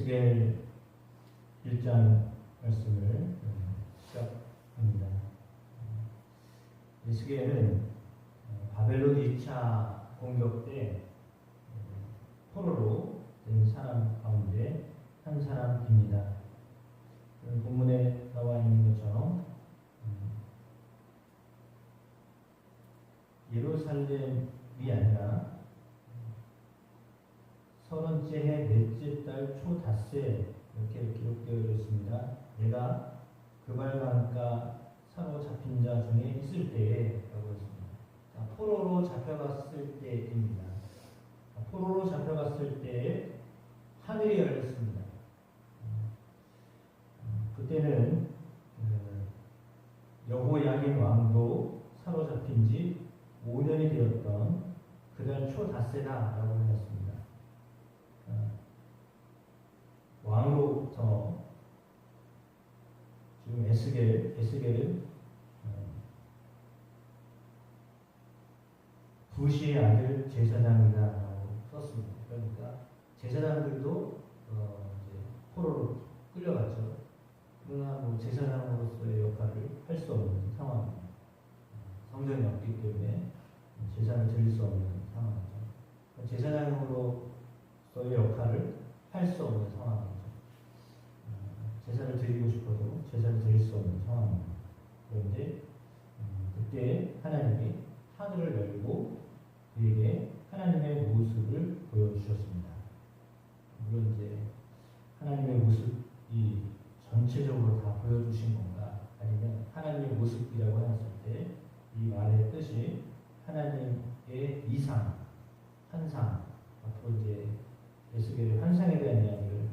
에스겔 1장 말씀을 시작합니다. 에스겔은 바벨론 2차 공격 때 포로로 된 사람 가운데 한 사람입니다. 본문에 나와 있는 것처럼 예루살렘이 아니라 30째 해 넷째 달 초닷새 이렇게 기록되어 있습니다. 내가 그발강가 사로잡힌 자 중에 있을 때에 라고 했습니다. 포로로 잡혀갔을 때입니다. 포로로 잡혀갔을 때에 하늘이 열렸습니다. 그때는 여호야긴 왕도 사로잡힌 지 5년이 되었던 그달 초닷새다라고 하였습니다. 왕으로부터 지금 에스겔은 부시의 아들 제사장이다라고 썼습니다. 그러니까 제사장들도 이제 포로로 끌려갔죠. 그러나 제사장으로서의 역할을 할 수 없는 상황입니다. 성전이 없기 때문에 제사를 드릴 수 없는 상황이죠. 제사장으로서의 역할을 할 수 없는 상황이죠. 제사를 드리고 싶어도 제사를 드릴 수 없는 상황입니다. 그런데 그때 하나님이 하늘을 열고 그에게 하나님의 모습을 보여주셨습니다. 물론 이제 하나님의 모습이 전체적으로 다 보여주신 건가, 아니면 하나님의 모습이라고 했을 때 이 말의 뜻이 하나님의 이상, 환상, 앞으로 이제 에스겔의 환상에 대한 이야기를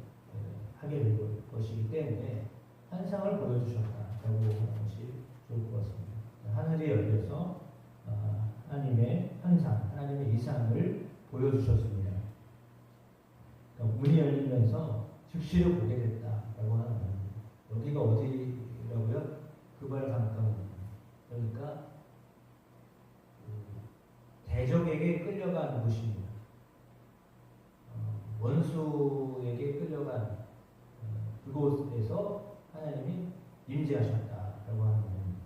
하게 될 것이기 때문에 환상을 보여주셨다라고 하는 것이 좋을 것 같습니다. 하늘이 열려서 하나님의 환상, 하나님의 이상을 보여주셨습니다. 그러니까 문이 열리면서 즉시로 보게 됐다라고 하는 겁니다. 여기가 어디라고요? 그발강가입니다. 그러니까 대적에게 끌려간 곳입니다. 원수에게 끌려간 그곳에서 하나님이 임재하셨다라고 하는 겁니다.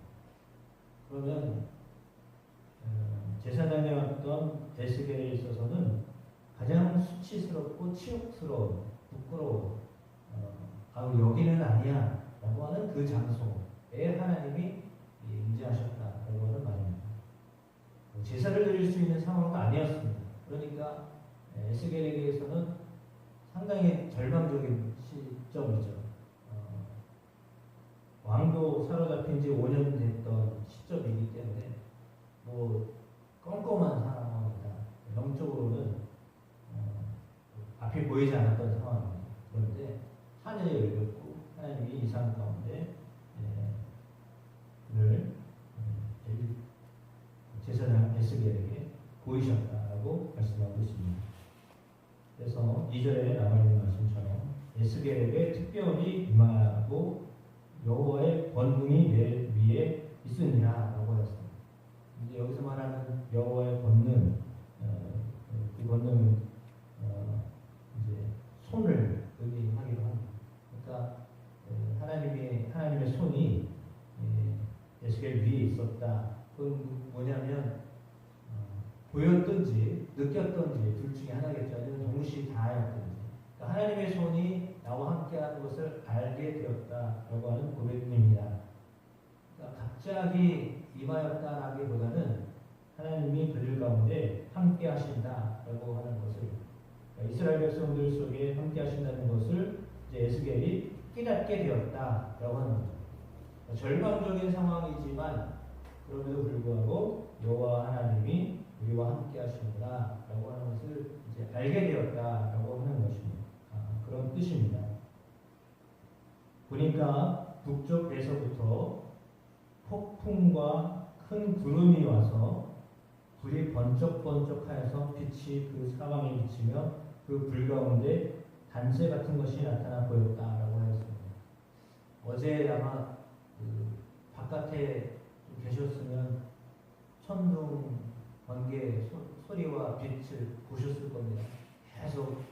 그러면 제사장이었던 에스겔에 있어서는 가장 수치스럽고 치욕스러운, 부끄러운 여기는 아니야 라고 하는 그 장소에 하나님이 임재하셨다라고 하는 말입니다. 제사를 드릴 수 있는 상황은 아니었습니다. 그러니까 에스겔에게서는 상당히 절망적인 시점이죠. 왕도 사로잡힌 지 5년 됐던 시점이기 때문에 껌껌한 상황입니다. 영적으로는 앞이 보이지 않았던 상황입니다. 그런데 하늘이 열렸고 하나님이 이상 가운데 그를 제사장 에스겔에게 보이셨다라고 말씀하고 있습니다. 그래서 2절에 남아있는 말씀처럼 에스겔에게 특별히 임하고 여호와의 권능이 내 위에 있으니라라고 했습니다. 이제 여기서 말하는 여호와의 권능, 그 권능은 이제 손을 의미하기도 합니다. 그러니까 하나님의 손이 에스겔 위에 있었다. 그건 뭐냐면 보였든지 느꼈든지 둘 중에 하나겠죠. 아니면 동시에 다였든지. 그러니까 하나님의 손이 나와 함께하는 것을 알게 되었다라고 하는 고백입니다. 그러니까 갑자기 임하였다라기보다는 하나님이 그들 가운데 함께하신다라고 하는 것을, 그러니까 이스라엘 백성들 속에 함께하신다는 것을 이제 에스겔이 깨닫게 되었다라고 하는 거죠. 그러니까 절망적인 상황이지만 그럼에도 불구하고 여호와 하나님이 우리와 함께 하시는구나라고 하는 것을 이제 알게 되었다라고 하는 것입니다. 그런 뜻입니다. 보니까 북쪽에서부터 폭풍과 큰 구름이 와서 불이 번쩍번쩍하여서 빛이 그 사방에 비치며 그 불 가운데 단체 같은 것이 나타나 보였다라고 하였습니다. 어제 아마 바깥에 계셨으면 천둥, 번개 소리와 빛을 보셨을 겁니다. 계속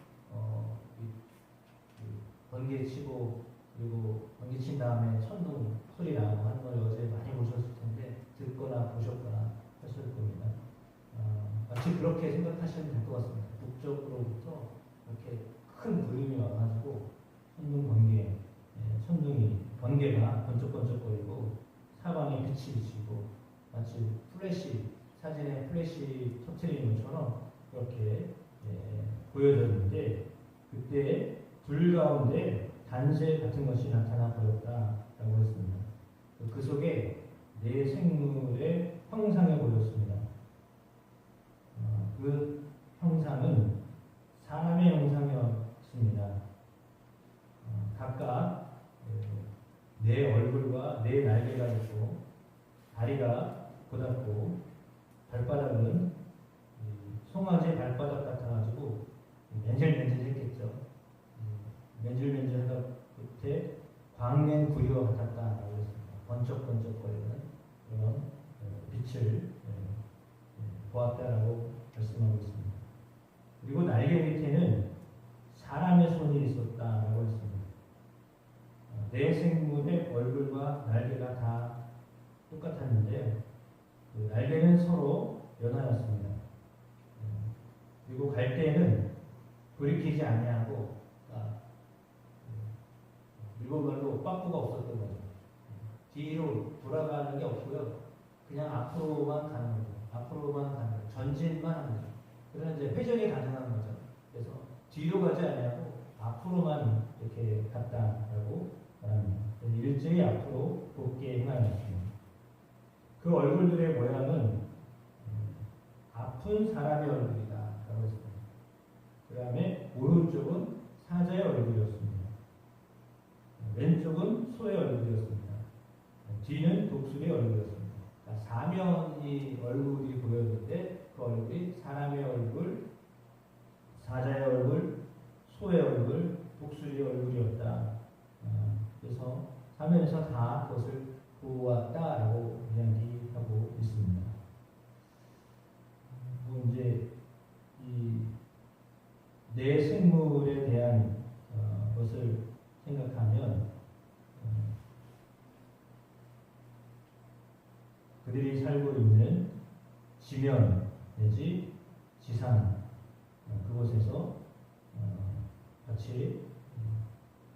번개치고 그리고 번개친 다음에 천둥 소리 나고 하는 걸 어제 많이 보셨을 텐데 듣거나 보셨거나 하실 겁니다. 마치 그렇게 생각하시면 될 것 같습니다. 북쪽으로부터 이렇게 큰 구름이 와가지고 천둥 번개, 천둥이 번개가 번쩍번쩍거리고 사방에 빛이 비치고 마치 플래시 사진에 플래시 터트리는 것처럼 그렇게 보여졌는데 그때 불 가운데 단새 같은 것이 나타나 보였다라고 했습니다. 그 속에 네 생물의 형상이 보였습니다. 그 형상은 사람의 형상이었습니다. 각각 네 얼굴과 네 날개가 있고 다리가 고닫고 발바닥은 송아지 발바닥 같아가지고 맨질맨질했겠죠. 맨질맨질하다 끝에 광면 구리와 같았다라고 했습니다. 번쩍번쩍거리는 그런 빛을 보았다라고 말씀하고 있습니다. 그리고 날개 밑에는 사람의 손이 있었다라고 했습니다. 네 생물의 얼굴과 날개가 다 똑같았는데 그 날개는 서로 연하였습니다. 그리고 갈 때에는 돌이키지 아니하고 일본말로 빠꾸가 없었던 거죠. 뒤로 돌아가는 게 없고요. 그냥 앞으로만 가는 거죠. 앞으로만 가는 거죠. 전진만 하는 거죠. 그러나 이제 회전이 가능한 거죠. 그래서 뒤로 가지 아니하고 앞으로만 이렇게 갔다라고 말합니다. 일제히 앞으로 곧게 행하였습니다. 그 얼굴들의 모양은 아픈 사람의 얼굴이다 라고 했습니다. 그 다음에 오른쪽은 사자의 얼굴이었습니다. 왼쪽은 소의 얼굴이었습니다. 뒤는 독수리의 얼굴이었습니다. 그러니까 사면이 얼굴이 보였는데 그 얼굴이 사람의 얼굴, 사자의 얼굴, 소의 얼굴, 독수리의 얼굴이었다. 그래서 사면에서 다 그것을 보았다라고 이야기하고 있습니다. 이제 이 네 생물에 대한 것을 생각하면 그들이 살고 있는 지면 내지 지상 그곳에서 같이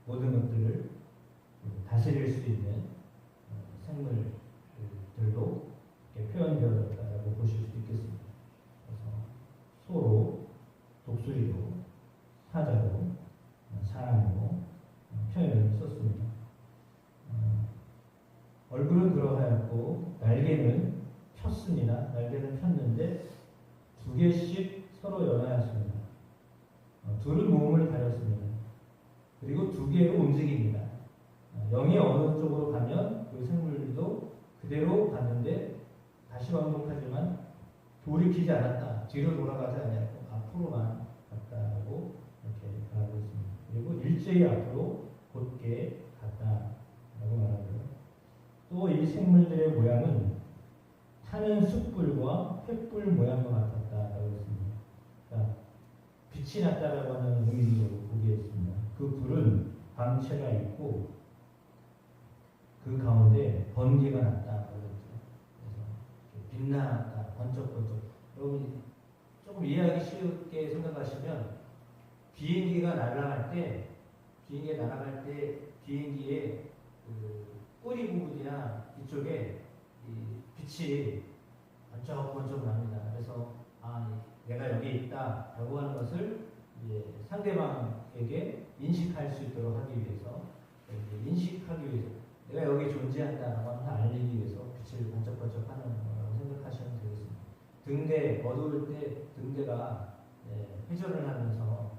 모든 것들을 다스릴 수 있는 생물들로 표현되어졌다고 보실 수 있겠습니다. 그래서 소로, 독수리로, 사자로, 사람으로 표현을 썼습니다. 얼굴은 그러하였고 날개는 폈습니다. 날개는 폈는데 두 개씩 서로 연하였습니다. 둘은 몸을 가렸습니다. 그리고 두 개로 움직입니다. 영이 어느 쪽으로 가면 그 생물도 그대로 갔는데 다시 반복하지만 돌이키지 않았다. 뒤로 돌아가지 않았고 앞으로만 갔다라고 이렇게 말하고 있습니다. 그리고 일제히 앞으로 곧게 갔다라고 말하고요. 또 이 생물들의 모양은 타는 숯불과 횃불 모양과 같았다라고 했습니다. 그러니까 빛이 났다라고 하는 의미로 보기했습니다. 그 불은 광채가 있고 그 가운데 번개가 났다 그랬죠. 그래서 빛나다, 번쩍번쩍. 여러분이 조금 이해하기 쉽게 생각하시면 비행기가 날아갈 때 비행기의 그 꼬리 부분이나 이쪽에 이 빛이 번쩍번쩍 납니다. 그래서 내가 여기 있다라고 하는 것을 이제 상대방에게 인식할 수 있도록 하기 위해서 인식하기 위해서 내가 여기 존재한다라고 하는 걸 알리기 위해서 빛을 번쩍번쩍하는 거라고 생각하시면 되겠습니다. 등대 어두울 때 등대가 회전을 하면서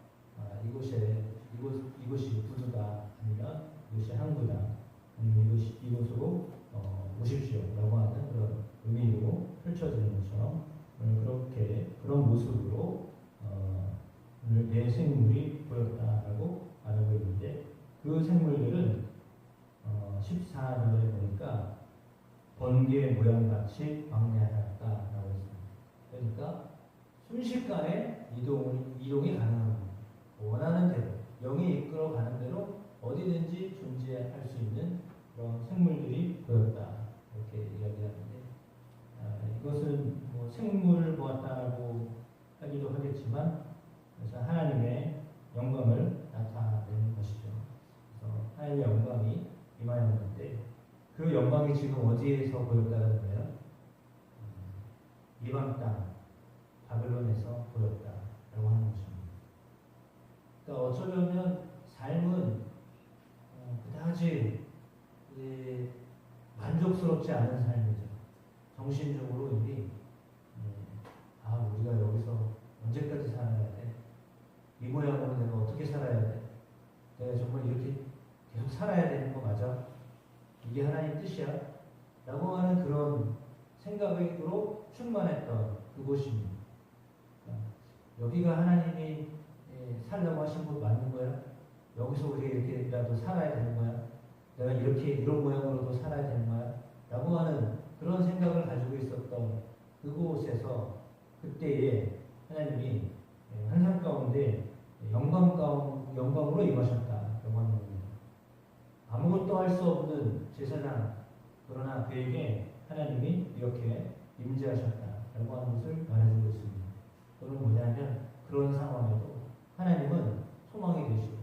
이곳이 부두다 아니면 이곳이 항구다 아니면 이곳으로 오십시오라고 하는 그런 의미로 펼쳐지는 것처럼 그런 모습으로 오늘 네 생물이 보였다라고 말하고 있는데 그 생물들은 14절에 보니까 번개 모양같이 광야하였다라고 했습니다. 그러니까 순식간에 이동이 가능합니다. 원하는 대로 영이 이끌어가는 대로 어디든지 존재할 수 있는 그런 생물들이 보였다. 이렇게 이야기하는데 이것은 뭐 생물 보았다라고 하기도 하겠지만 그래서 하나님의 영광을 나타내는 것이죠. 그래서 하나님의 영광이 임하였는데 그 영광이 지금 어디에서 보였다는 거예요? 이방 땅 바벨론에서 보였다라고 하는 것입니다. 그러니까 어쩌면 삶은 그다지 만족스럽지 않은 삶이죠. 정신적으로 이미 우리가 여기서 언제까지 살아야 돼? 이 모양으로 내가 어떻게 살아야 돼? 내가 정말 이렇게 계속 살아야 되는 거 맞아? 이게 하나님 뜻이야? 라고 하는 그런 생각으로 충만했던 그곳입니다. 여기가 하나님이 살라고 하신 곳 맞는 거야? 여기서 우리가 이렇게라도 살아야 되는 거야? 내가 이렇게 이런 모양으로도 살아야 되는 거야? 라고 하는 그런 생각을 가지고 있었던 그곳에서 그때에 하나님이 환상 가운데 영광으로 임하셨다라고 하는 겁니다. 아무것도 할 수 없는 제사장, 그러나 그에게 하나님이 이렇게 임재하셨다라고 하는 것을 말해주고 있습니다. 그건 뭐냐면 그런 상황에도 하나님은 소망이 되시고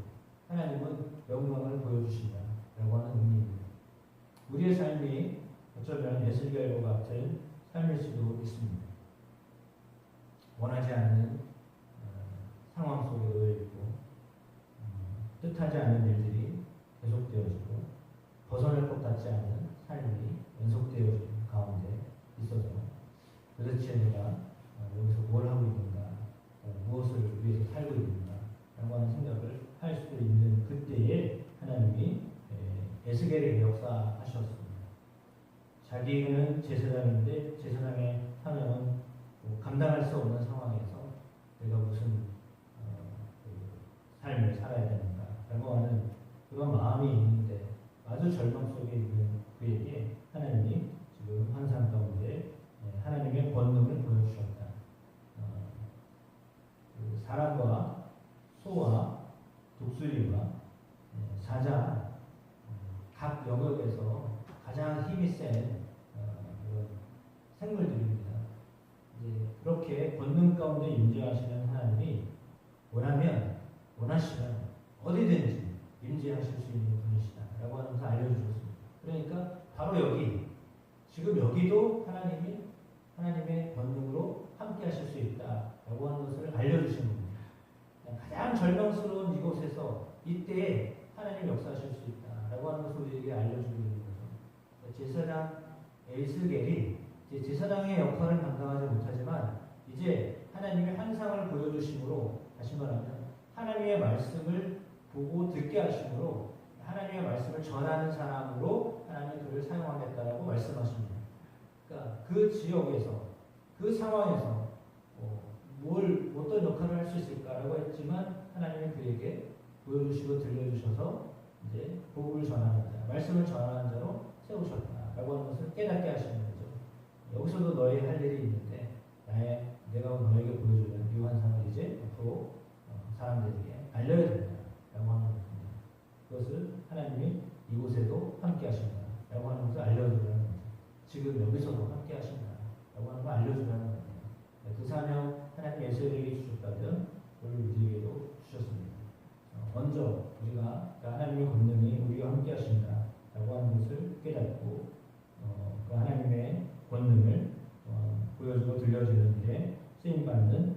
하나님은 영광을 보여주신다라고 하는 의미입니다. 우리의 삶이 어쩌면 에스겔과 같은 삶일 수도 있습니다. 원하지 않는 상황 속에 놓여 있고 뜻하지 않는 일들이 계속되어지고 벗어날 것 같지 않은 삶이 연속되어지는 가운데 있어서 도대체 내가 여기서 뭘 하고 있는가, 무엇을 위해서 살고 있는가 라고 하는 생각을 할 수도 있는 그때에 하나님이 에스겔에게 역사하셨습니다. 자기는 제사장인데 제사장의 사명은 감당할 수 없는 상황에서 내가 무슨 삶을 살아야 되는가 라고 하는 그런 마음이 있는데 아주 절망 속에 있는 그에게 하나님이 지금 환상 가운데 하나님의 권능을 보여주셨다. 사람과 소와 독수리와 사자 각 영역에서 가장 힘이 센 그런 생물들입니다. 그렇게 권능 가운데 임재하시는 하나님이 원하시면 어디든지 임재하실 수 있는 분이시다라고 하면서 알려주셨습니다. 그러니까 바로 여기 지금 여기도 하나님의 권능으로 함께하실 수 있다라고 하는 것을 알려주신 겁니다. 가장 절망스러운 이곳에서 이때 하나님 역사하실 수 있다라고 하는 것을 우리에게 알려주고 있는 거죠. 제사장 에스겔이 제사장의 역할을 감당하지 못하지만 이제 하나님의 환상을 보여주심으로 다시 말하면 하나님의 말씀을 보고 듣게 하심으로 하나님의 말씀을 전하는 사람으로 하나님이 그를 사용하겠다라고 말씀하십니다. 그러니까 그 지역에서 그 상황에서 어떤 역할을 할 수 있을까라고 했지만 하나님이 그에게 보여주시고 들려주셔서 이제 복음을 전하는 자, 말씀을 전하는 자로 세우셨다라고 하는 것을 깨닫게 하시는 거죠. 여기서도 너희 할 일이 있는데 내가 너에게 보여주는 이 환상을 이제 앞으로 사람들에게 알려야 된다라고 하는 것입니다. 그것을 하나님이 이곳에도 함께 하신다라고 하는 것을 알려주라는 거죠. 지금 여기서도 함께 하신다라고 하는 걸 알려주라는 겁니다. 그 사명 하나님 에스겔에게 주셨다면 오늘 우리에게도 주셨습니다. 먼저 우리가 하나님의 권능이 우리와 함께 하신다라고 하는 것을 깨닫고 그 하나님의 권능을 보여주고 들려주는 일에 쓰임받는